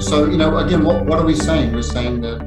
So, again, what are we saying? We're saying that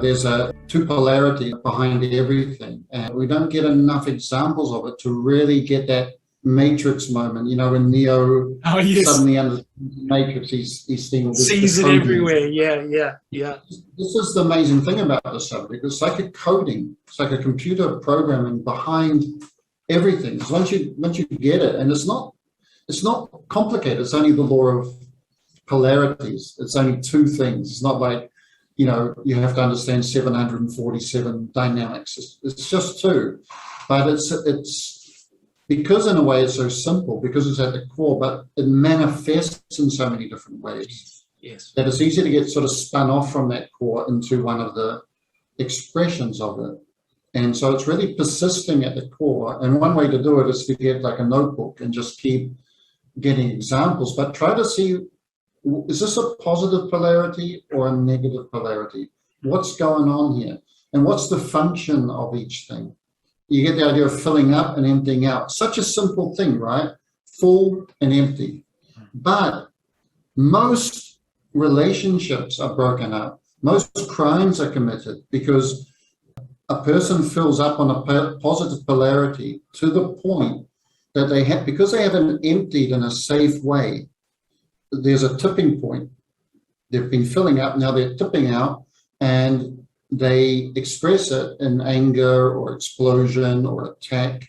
there's a two polarity behind everything, and we don't get enough examples of it to really get that matrix moment. When Neo suddenly under the matrix, he's seeing all this, sees it everywhere. Yeah. This is the amazing thing about the subject. It's like a coding. It's like a computer programming behind everything. So once you get it, and it's not complicated. It's only the law of polarities. It's only two things. It's not like, you have to understand 747 dynamics. It's just two. But it's because in a way it's so simple, because it's at the core, but it manifests in so many different ways. Yes. That it's easy to get sort of spun off from that core into one of the expressions of it. And so it's really persisting at the core. And one way to do it is to get like a notebook and just keep getting examples, but try to see, is this a positive polarity or a negative polarity? What's going on here? And what's the function of each thing? You get the idea of filling up and emptying out. Such a simple thing, right? Full and empty. But most relationships are broken up. Most crimes are committed because a person fills up on a positive polarity to the point that they have, because they haven't emptied in a safe way, there's a tipping point. They've been filling up, now they're tipping out, and they express it in anger or explosion or attack,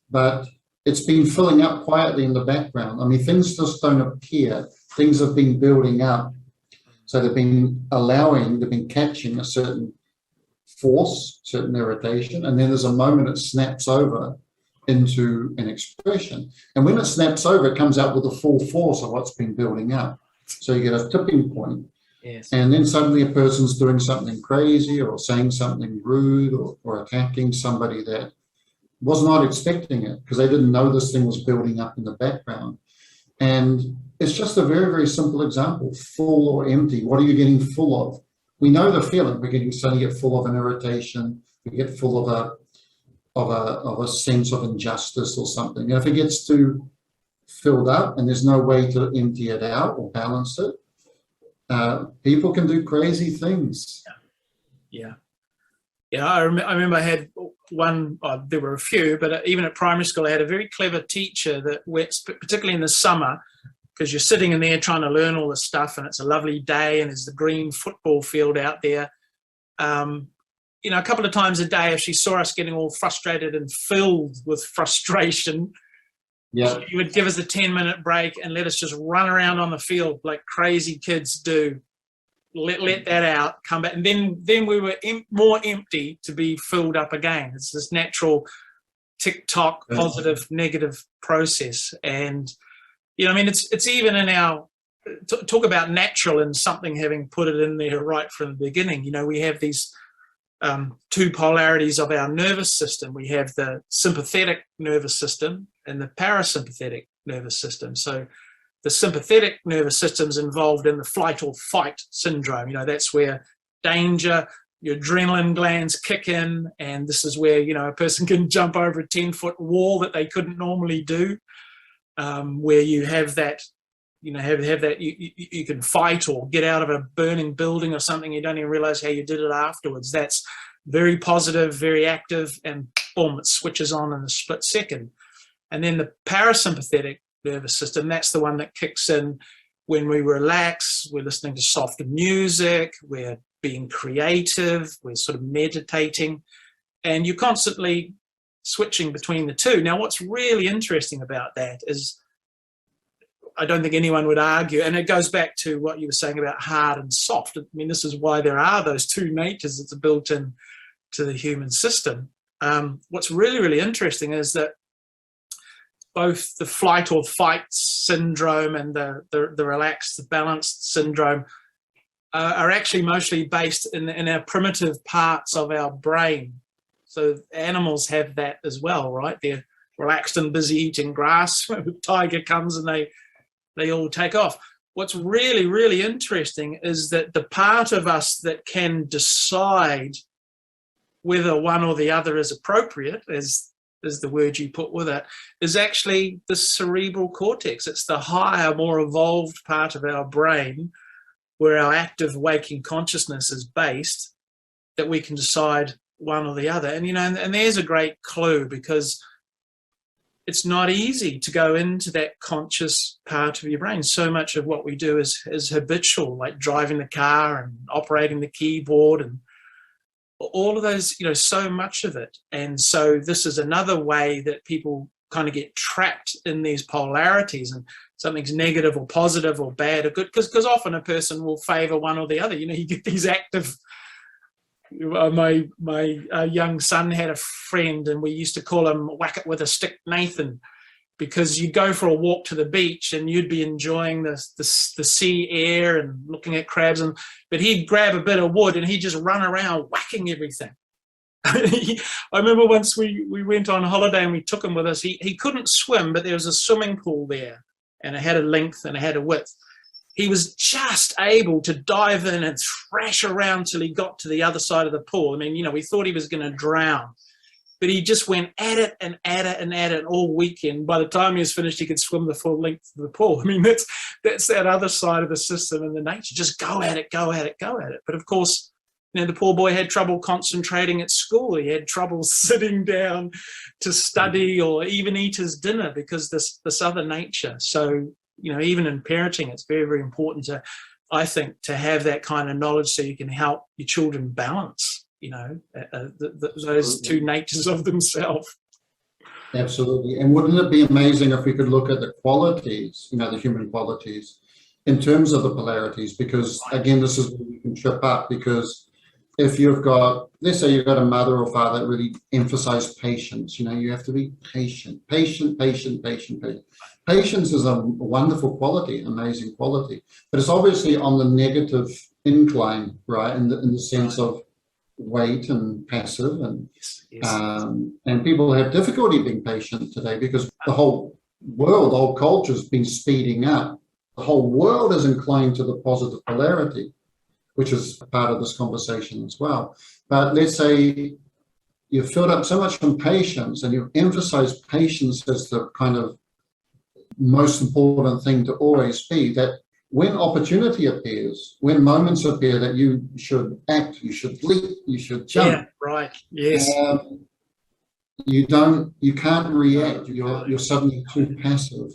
but it's been filling up quietly in the background. I mean, things just don't appear. Things have been building up. So they've been catching a certain force, certain irritation, and then there's a moment it snaps over into an expression. And when it snaps over, it comes out with the full force of what's been building up. So you get a tipping point. Yes. And then suddenly a person's doing something crazy or saying something rude or attacking somebody that was not expecting it because they didn't know this thing was building up in the background. And it's just a very, very simple example, full or empty. What are you getting full of? We know the feeling. We're suddenly get full of an irritation. We get full of a sense of injustice or something. And if it gets too filled up and there's no way to empty it out or balance it, people can do crazy things. Yeah. I remember I had one, there were a few, but even at primary school, I had a very clever teacher that went, particularly in the summer, because you're sitting in there trying to learn all this stuff and it's a lovely day and there's the green football field out there. A couple of times a day, if she saw us getting all frustrated and filled with frustration, she would give us a 10-minute break and let us just run around on the field like crazy kids do. Let that out, come back. And then we were more empty to be filled up again. It's this natural tick-tock, positive, negative process. And, it's even in our, talk about natural and something having put it in there right from the beginning. We have these two polarities of our nervous system. We have the sympathetic nervous system and the parasympathetic nervous system. So the sympathetic nervous system is involved in the flight or fight syndrome. That's where danger, your adrenaline glands kick in, and this is where, a person can jump over a 10-foot wall that they couldn't normally do, where you have that, have that you can fight or get out of a burning building or something. You don't even realize how you did it afterwards. That's very positive, very active, and boom, it switches on in a split second. And then the parasympathetic nervous system, that's the one that kicks in when we relax, we're listening to softer music, we're being creative, we're sort of meditating, and you're constantly switching between the two. Now, what's really interesting about that is, I don't think anyone would argue, and it goes back to what you were saying about hard and soft. I mean, this is why there are those two natures that's built in to the human system. What's really, really interesting is that both the flight or fight syndrome and the relaxed, the balanced syndrome are actually mostly based in our primitive parts of our brain. So animals have that as well, right? They're relaxed and busy eating grass. When a tiger comes and they all take off. What's really, really interesting is that the part of us that can decide whether one or the other is appropriate, as the word you put with it, is actually the cerebral cortex. It's the higher, more evolved part of our brain where our active waking consciousness is based, that we can decide one or the other. And, you know, and there's a great clue, because it's not easy to go into that conscious part of your brain. So much of what we do is habitual, like driving the car and operating the keyboard and all of those, you know, so much of it. And so this is another way that people kind of get trapped in these polarities, and something's negative or positive or bad or good, because often a person will favor one or the other. You know, you get these active. My young son had a friend, and we used to call him Whack It With a Stick Nathan, because you'd go for a walk to the beach and you'd be enjoying the sea air and looking at crabs, but he'd grab a bit of wood and he'd just run around whacking everything. I remember once we went on holiday and we took him with us. He couldn't swim, but there was a swimming pool there, and it had a length and it had a width. He was just able to dive in and thrash around till he got to the other side of the pool. I mean, you know, we thought he was going to drown, but he just went at it and at it and at it all weekend. By the time he was finished, he could swim the full length of the pool. I mean, that's that other side of the system and the nature. Just go at it, go at it, go at it. But of course, you know, the poor boy had trouble concentrating at school. He had trouble sitting down to study or even eat his dinner because this other nature. So, you know, even in parenting, it's very, very important to, I think, to have that kind of knowledge so you can help your children balance, you know, those two natures of themselves. Absolutely. And wouldn't it be amazing if we could look at the qualities, you know, the human qualities in terms of the polarities? Because again, this is where you can trip up, because if you've got, let's say you've got a mother or father that really emphasize patience, you know, you have to be patient. Patience is a wonderful quality, amazing quality, but it's obviously on the negative incline, right? In the sense of weight and passive, and and people have difficulty being patient today because the whole culture has been speeding up. The whole world is inclined to the positive polarity, which is part of this conversation as well. But let's say you've filled up so much from patience, and you've emphasized patience as the kind of most important thing to always be, that when opportunity appears, when moments appear that you should act, you should leap, you should jump. Yeah, right. Yes. You can't react. You're suddenly too passive.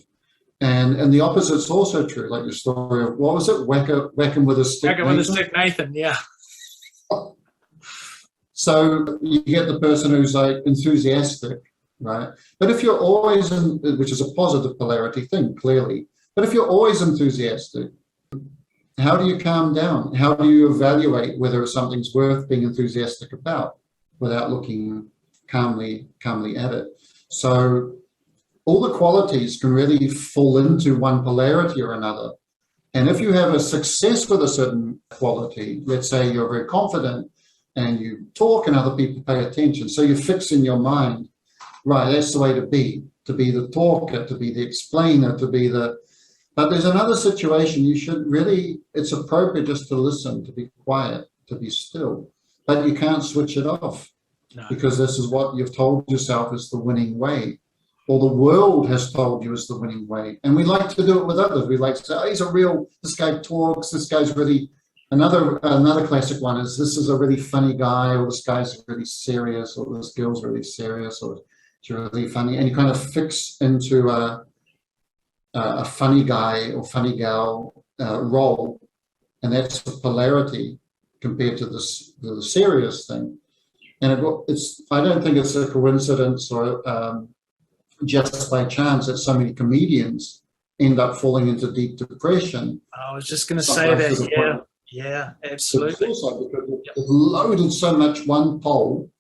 And the opposite's also true, like your story of, what was it? Whack him with a stick. Whack him with a stick, Nathan, yeah. So you get the person who's like enthusiastic, right? But if you're always which is a positive polarity thing, clearly, but if you're always enthusiastic, how do you calm down? How do you evaluate whether something's worth being enthusiastic about without looking calmly at it? So all the qualities can really fall into one polarity or another. And if you have a success with a certain quality, let's say you're very confident and you talk and other people pay attention, so you fix in your mind, right, that's the way to be the talker, to be the explainer, but there's another situation. You should really, it's appropriate just to listen, to be quiet, to be still, but you can't switch it off. No. Because this is what you've told yourself is the winning way, or the world has told you is the winning way. And we like to do it with others. We like to say, oh, this guy talks, this guy's really, another classic one is, this is a really funny guy, or this guy's really serious, or this girl's really serious, or she's really funny. And you kind of fix into a funny guy or funny gal role, and that's the polarity compared to the serious thing. And I don't think it's a coincidence or just by chance that so many comedians end up falling into deep depression. I was just going to say that, yeah, absolutely. Also because they've loaded so much one pole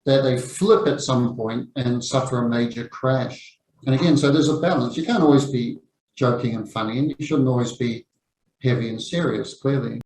that they flip at some point and suffer a major crash. And again, so there's a balance. You can't always be joking and funny, and you shouldn't always be heavy and serious, clearly.